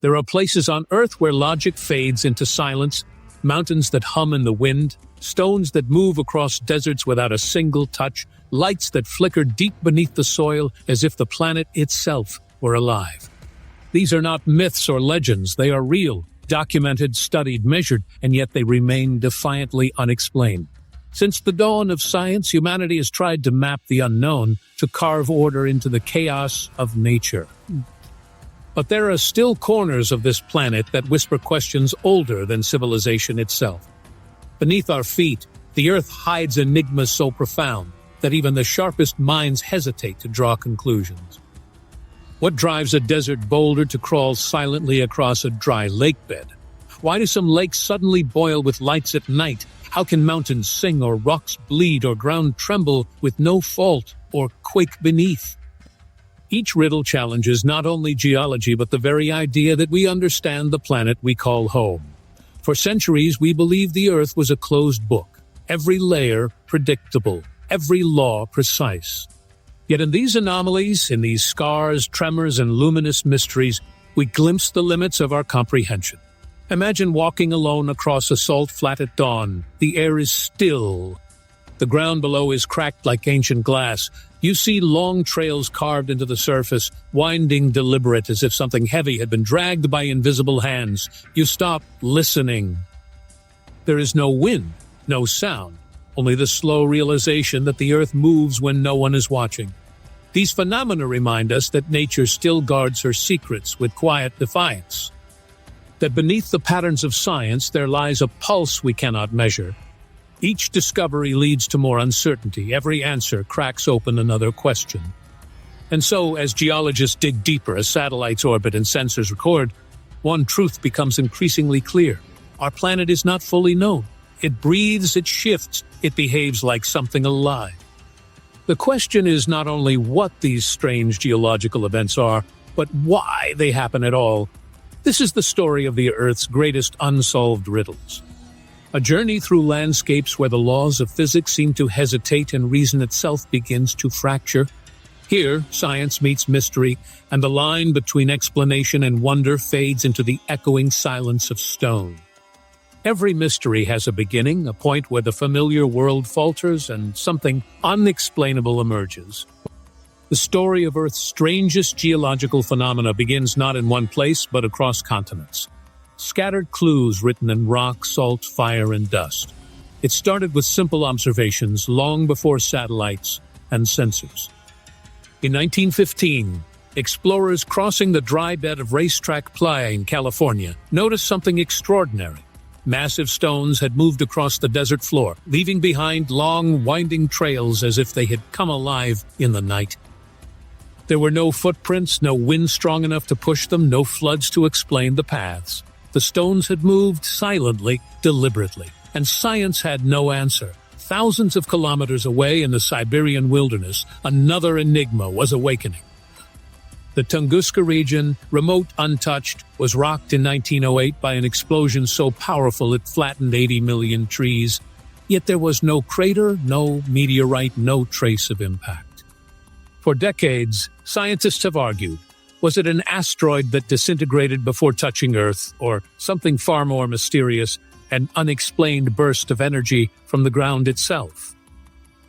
There are places on Earth where logic fades into silence, mountains that hum in the wind, stones that move across deserts without a single touch, lights that flicker deep beneath the soil as if the planet itself were alive. These are not myths or legends, they are real, documented, studied, measured, and yet they remain defiantly unexplained. Since the dawn of science, humanity has tried to map the unknown, to carve order into the chaos of nature. But there are still corners of this planet that whisper questions older than civilization itself. Beneath our feet, the Earth hides enigmas so profound that even the sharpest minds hesitate to draw conclusions. What drives a desert boulder to crawl silently across a dry lakebed? Why do some lakes suddenly boil with lights at night? How can mountains sing or rocks bleed or ground tremble with no fault or quake beneath? Each riddle challenges not only geology but the very idea that we understand the planet we call home. For centuries, we believed the Earth was a closed book, every layer predictable, every law precise. Yet in these anomalies, in these scars, tremors, and luminous mysteries, we glimpse the limits of our comprehension. Imagine walking alone across a salt flat at dawn. The air is still. The ground below is cracked like ancient glass. You see long trails carved into the surface, winding deliberate as if something heavy had been dragged by invisible hands. You stop listening. There is no wind, no sound, only the slow realization that the Earth moves when no one is watching. These phenomena remind us that nature still guards her secrets with quiet defiance. That beneath the patterns of science there lies a pulse we cannot measure. Each discovery leads to more uncertainty. Every answer cracks open another question. And so, as geologists dig deeper, as satellites orbit and sensors record, one truth becomes increasingly clear. Our planet is not fully known. It breathes, it shifts, it behaves like something alive. The question is not only what these strange geological events are, but why they happen at all. This is the story of the Earth's greatest unsolved riddles. A journey through landscapes where the laws of physics seem to hesitate and reason itself begins to fracture. Here, science meets mystery, and the line between explanation and wonder fades into the echoing silence of stone. Every mystery has a beginning, a point where the familiar world falters and something unexplainable emerges. The story of Earth's strangest geological phenomena begins not in one place, but across continents. Scattered clues written in rock, salt, fire, and dust. It started with simple observations long before satellites and sensors. In 1915, explorers crossing the dry bed of Racetrack Playa in California noticed something extraordinary. Massive stones had moved across the desert floor, leaving behind long, winding trails as if they had come alive in the night. There were no footprints, no wind strong enough to push them, no floods to explain the paths. The stones had moved silently, deliberately, and science had no answer. Thousands of kilometers away in the Siberian wilderness, another enigma was awakening. The Tunguska region, remote, untouched, was rocked in 1908 by an explosion so powerful it flattened 80 million trees. Yet there was no crater, no meteorite, no trace of impact. For decades, scientists have argued, was it an asteroid that disintegrated before touching Earth, or something far more mysterious, an unexplained burst of energy from the ground itself?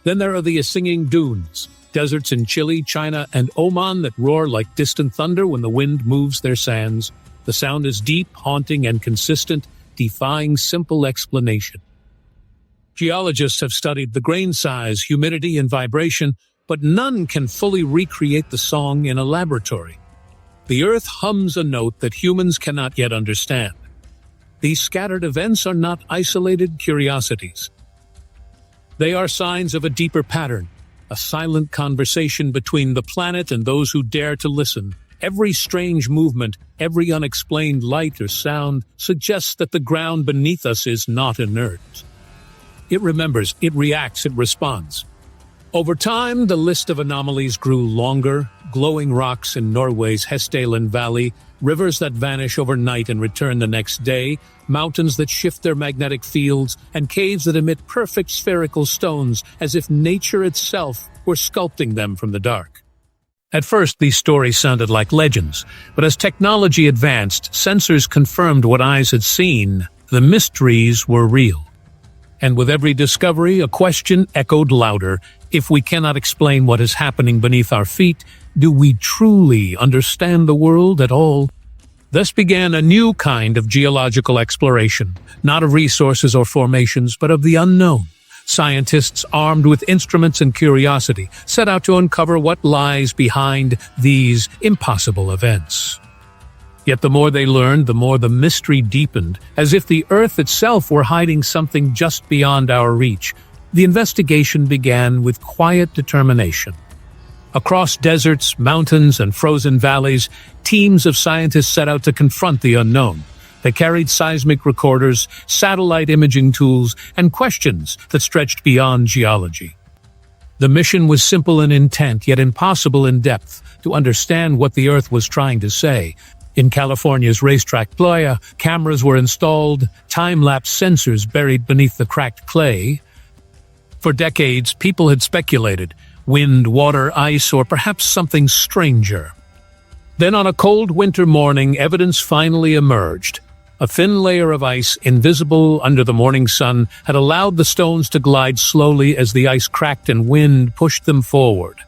Then there are the singing dunes, deserts in Chile, China, and Oman that roar like distant thunder when the wind moves their sands. The sound is deep, haunting, and consistent, defying simple explanation. Geologists have studied the grain size, humidity, and vibration, but none can fully recreate the song in a laboratory. The Earth hums a note that humans cannot yet understand. These scattered events are not isolated curiosities. They are signs of a deeper pattern, a silent conversation between the planet and those who dare to listen. Every strange movement, every unexplained light or sound suggests that the ground beneath us is not inert. It remembers, it reacts, it responds. Over time, the list of anomalies grew longer. Glowing rocks in Norway's Hestalen Valley, rivers that vanish overnight and return the next day, mountains that shift their magnetic fields, and caves that emit perfect spherical stones as if nature itself were sculpting them from the dark. At first, these stories sounded like legends, but as technology advanced, sensors confirmed what eyes had seen. The mysteries were real. And with every discovery, a question echoed louder. If we cannot explain what is happening beneath our feet, do we truly understand the world at all? Thus began a new kind of geological exploration, not of resources or formations, but of the unknown. Scientists, armed with instruments and curiosity, set out to uncover what lies behind these impossible events. Yet the more they learned, the more the mystery deepened, as if the Earth itself were hiding something just beyond our reach. The investigation began with quiet determination. Across deserts, mountains, and frozen valleys, teams of scientists set out to confront the unknown. They carried seismic recorders, satellite imaging tools, and questions that stretched beyond geology. The mission was simple in intent, yet impossible in depth: to understand what the Earth was trying to say. In California's racetrack playa, cameras were installed, time-lapse sensors buried beneath the cracked clay. For decades, people had speculated: wind, water, ice, or perhaps something stranger. Then on a cold winter morning, evidence finally emerged. A thin layer of ice, invisible under the morning sun, had allowed the stones to glide slowly as the ice cracked and wind pushed them forward.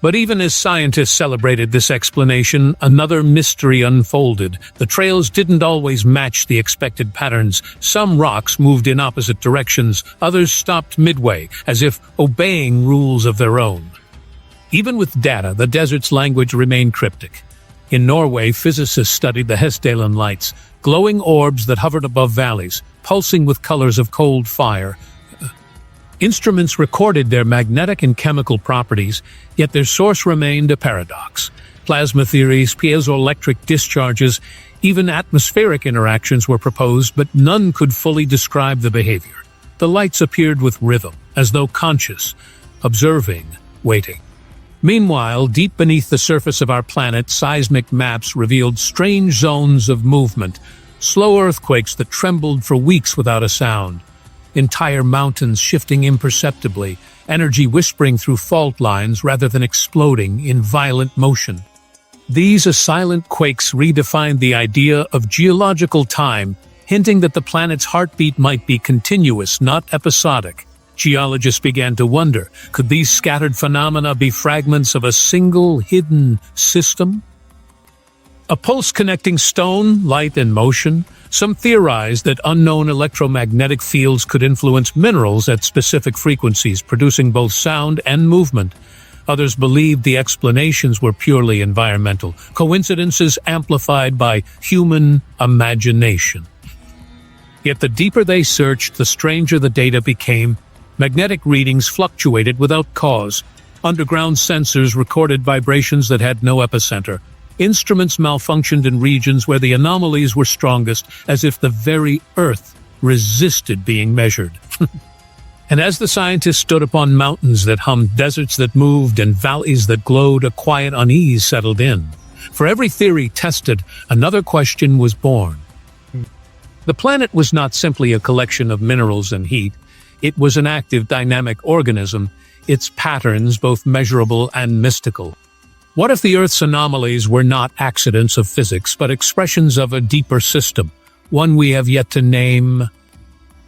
But even as scientists celebrated this explanation, another mystery unfolded. The trails didn't always match the expected patterns. Some rocks moved in opposite directions, others stopped midway, as if obeying rules of their own. Even with data, the desert's language remained cryptic. In Norway, physicists studied the Hessdalen lights, glowing orbs that hovered above valleys, pulsing with colors of cold fire. Instruments recorded their magnetic and chemical properties, yet their source remained a paradox. Plasma theories, piezoelectric discharges, even atmospheric interactions were proposed, but none could fully describe the behavior. The lights appeared with rhythm, as though conscious, observing, waiting. Meanwhile, deep beneath the surface of our planet, seismic maps revealed strange zones of movement, slow earthquakes that trembled for weeks without a sound, entire mountains shifting imperceptibly, energy whispering through fault lines rather than exploding in violent motion. These silent quakes redefined the idea of geological time, hinting that the planet's heartbeat might be continuous, not episodic. Geologists began to wonder, could these scattered phenomena be fragments of a single hidden system? A pulse connecting stone, light, and motion? Some theorized that unknown electromagnetic fields could influence minerals at specific frequencies, producing both sound and movement. Others believed the explanations were purely environmental, coincidences amplified by human imagination. Yet the deeper they searched, the stranger the data became. Magnetic readings fluctuated without cause. Underground sensors recorded vibrations that had no epicenter. Instruments malfunctioned in regions where the anomalies were strongest, as if the very Earth resisted being measured. And as the scientists stood upon mountains that hummed, deserts that moved, and valleys that glowed, a quiet unease settled in. For every theory tested, another question was born. The planet was not simply a collection of minerals and heat. It was an active, dynamic organism, its patterns both measurable and mystical. What if the Earth's anomalies were not accidents of physics, but expressions of a deeper system, one we have yet to name?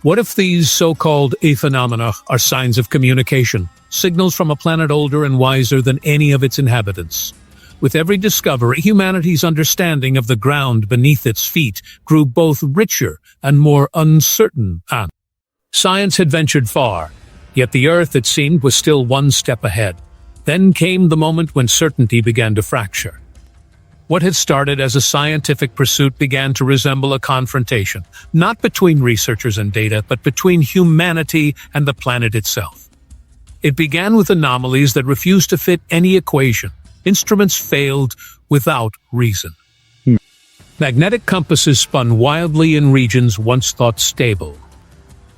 What if these so-called phenomena are signs of communication, signals from a planet older and wiser than any of its inhabitants? With every discovery, humanity's understanding of the ground beneath its feet grew both richer and more uncertain. Science had ventured far, yet the Earth, it seemed, was still one step ahead. Then came the moment when certainty began to fracture. What had started as a scientific pursuit began to resemble a confrontation, not between researchers and data, but between humanity and the planet itself. It began with anomalies that refused to fit any equation. Instruments failed without reason. Magnetic compasses spun wildly in regions once thought stable.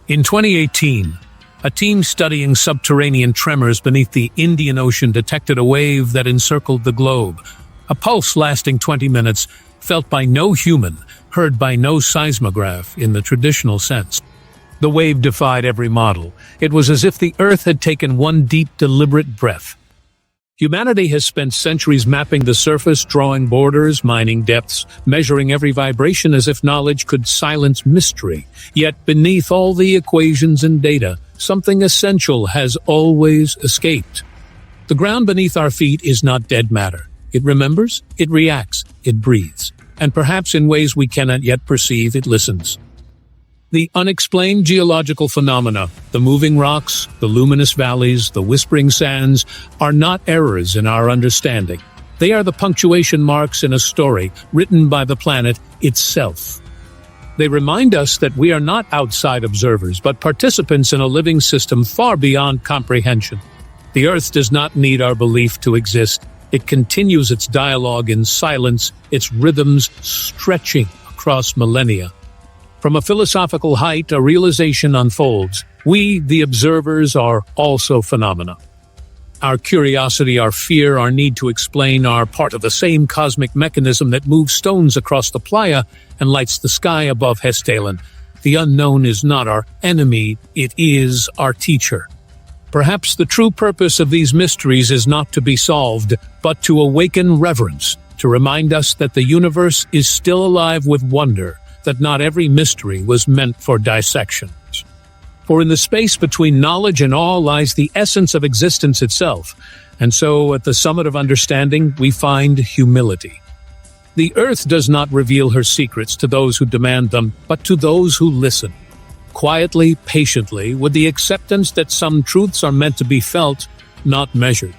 In 2018, a team studying subterranean tremors beneath the Indian Ocean detected a wave that encircled the globe. A pulse lasting 20 minutes, felt by no human, heard by no seismograph in the traditional sense. The wave defied every model. It was as if the Earth had taken one deep, deliberate breath. Humanity has spent centuries mapping the surface, drawing borders, mining depths, measuring every vibration as if knowledge could silence mystery. Yet beneath all the equations and data, something essential has always escaped. The ground beneath our feet is not dead matter. It remembers, it reacts, it breathes. And perhaps in ways we cannot yet perceive, it listens. The unexplained geological phenomena, the moving rocks, the luminous valleys, the whispering sands, are not errors in our understanding. They are the punctuation marks in a story written by the planet itself. They remind us that we are not outside observers, but participants in a living system far beyond comprehension. The Earth does not need our belief to exist. It continues its dialogue in silence, its rhythms stretching across millennia. From a philosophical height, a realization unfolds. We, the observers, are also phenomena. Our curiosity, our fear, our need to explain are part of the same cosmic mechanism that moves stones across the playa and lights the sky above Hestalen. The unknown is not our enemy, it is our teacher. Perhaps the true purpose of these mysteries is not to be solved, but to awaken reverence, to remind us that the universe is still alive with wonder, that not every mystery was meant for dissection. For in the space between knowledge and awe lies the essence of existence itself, and so at the summit of understanding we find humility. The Earth does not reveal her secrets to those who demand them, but to those who listen. Quietly, patiently, with the acceptance that some truths are meant to be felt, not measured.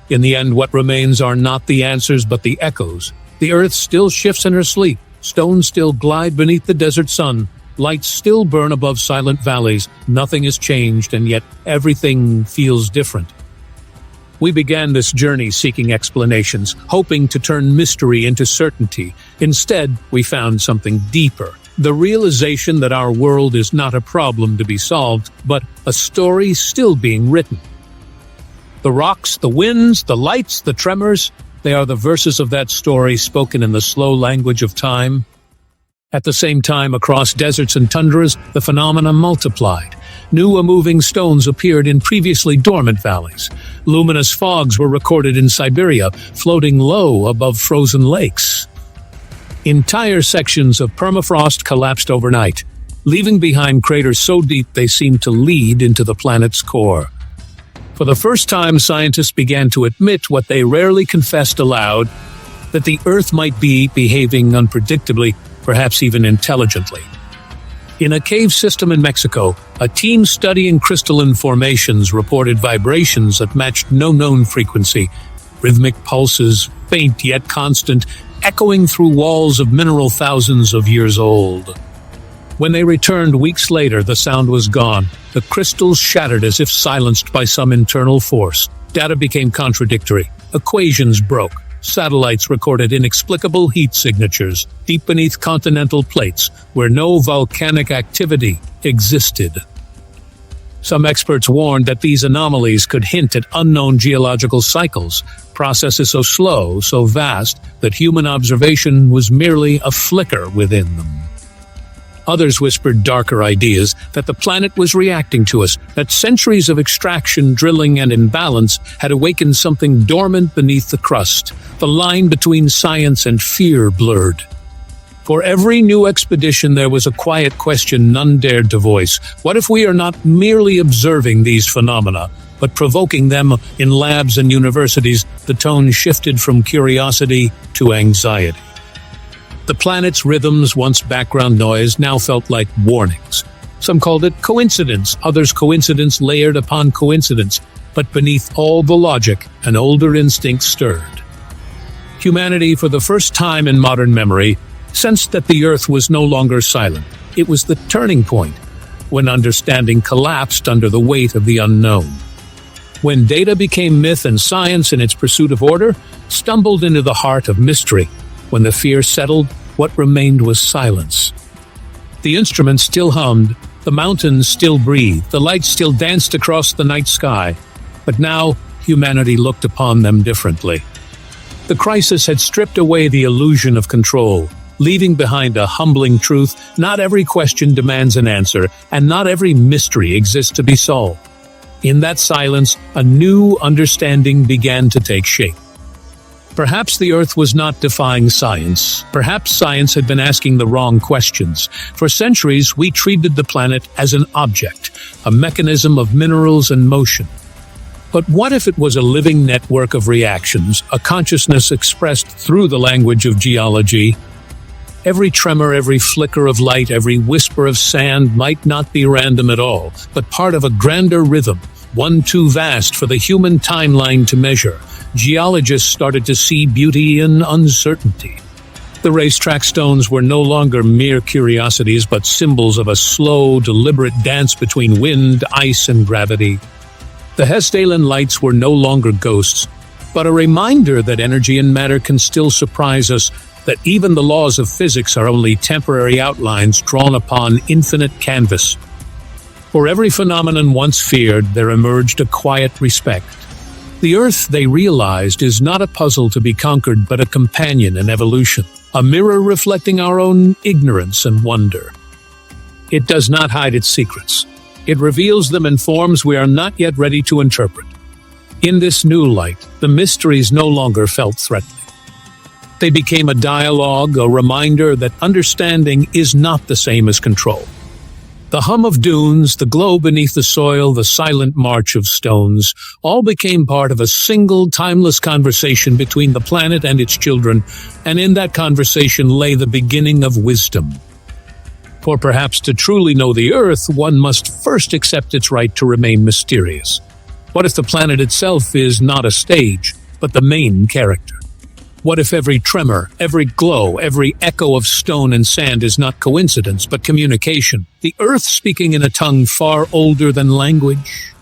In the end, what remains are not the answers but the echoes. The Earth still shifts in her sleep. Stones still glide beneath the desert sun. Lights still burn above silent valleys. Nothing has changed, and yet everything feels different. We began this journey seeking explanations, hoping to turn mystery into certainty. Instead, we found something deeper. The realization that our world is not a problem to be solved, but a story still being written. The rocks, the winds, the lights, the tremors, they are the verses of that story spoken in the slow language of time. At the same time, across deserts and tundras, the phenomena multiplied. New moving stones appeared in previously dormant valleys. Luminous fogs were recorded in Siberia, floating low above frozen lakes. Entire sections of permafrost collapsed overnight, leaving behind craters so deep they seemed to lead into the planet's core. For the first time, scientists began to admit what they rarely confessed aloud, that the Earth might be behaving unpredictably, perhaps even intelligently. In a cave system in Mexico, a team studying crystalline formations reported vibrations that matched no known frequency, rhythmic pulses, faint yet constant, echoing through walls of mineral thousands of years old. When they returned weeks later, the sound was gone. The crystals shattered as if silenced by some internal force. Data became contradictory. Equations broke. Satellites recorded inexplicable heat signatures deep beneath continental plates where no volcanic activity existed. Some experts warned that these anomalies could hint at unknown geological cycles, processes so slow, so vast, that human observation was merely a flicker within them. Others whispered darker ideas, that the planet was reacting to us, that centuries of extraction, drilling, and imbalance had awakened something dormant beneath the crust. The line between science and fear blurred. For every new expedition there was a quiet question none dared to voice. What if we are not merely observing these phenomena, but provoking them in labs and universities? The tone shifted from curiosity to anxiety. The planet's rhythms, once background noise, now felt like warnings. Some called it coincidence, others coincidence layered upon coincidence, but beneath all the logic, an older instinct stirred. Humanity, for the first time in modern memory, sensed that the Earth was no longer silent. It was the turning point, when understanding collapsed under the weight of the unknown. When data became myth and science, in its pursuit of order, stumbled into the heart of mystery. When the fear settled, what remained was silence. The instruments still hummed, the mountains still breathed, the lights still danced across the night sky. But now, humanity looked upon them differently. The crisis had stripped away the illusion of control, leaving behind a humbling truth: not every question demands an answer, and not every mystery exists to be solved. In that silence, a new understanding began to take shape. Perhaps the Earth was not defying science. Perhaps science had been asking the wrong questions. For centuries, we treated the planet as an object, a mechanism of minerals and motion. But what if it was a living network of reactions, a consciousness expressed through the language of geology? Every tremor, every flicker of light, every whisper of sand might not be random at all, but part of a grander rhythm, one too vast for the human timeline to measure. Geologists started to see beauty in uncertainty. The racetrack stones were no longer mere curiosities, but symbols of a slow, deliberate dance between wind, ice, and gravity. The Hessdalen lights were no longer ghosts, but a reminder that energy and matter can still surprise us, that even the laws of physics are only temporary outlines drawn upon infinite canvas. For every phenomenon once feared, there emerged a quiet respect. The Earth, they realized, is not a puzzle to be conquered, but a companion in evolution, a mirror reflecting our own ignorance and wonder. It does not hide its secrets. It reveals them in forms we are not yet ready to interpret. In this new light, the mysteries no longer felt threatening. They became a dialogue, a reminder that understanding is not the same as control. The hum of dunes, the glow beneath the soil, the silent march of stones, all became part of a single, timeless conversation between the planet and its children, and in that conversation lay the beginning of wisdom. For perhaps to truly know the Earth, one must first accept its right to remain mysterious. What if the planet itself is not a stage, but the main character? What if every tremor, every glow, every echo of stone and sand is not coincidence, but communication? The Earth speaking in a tongue far older than language?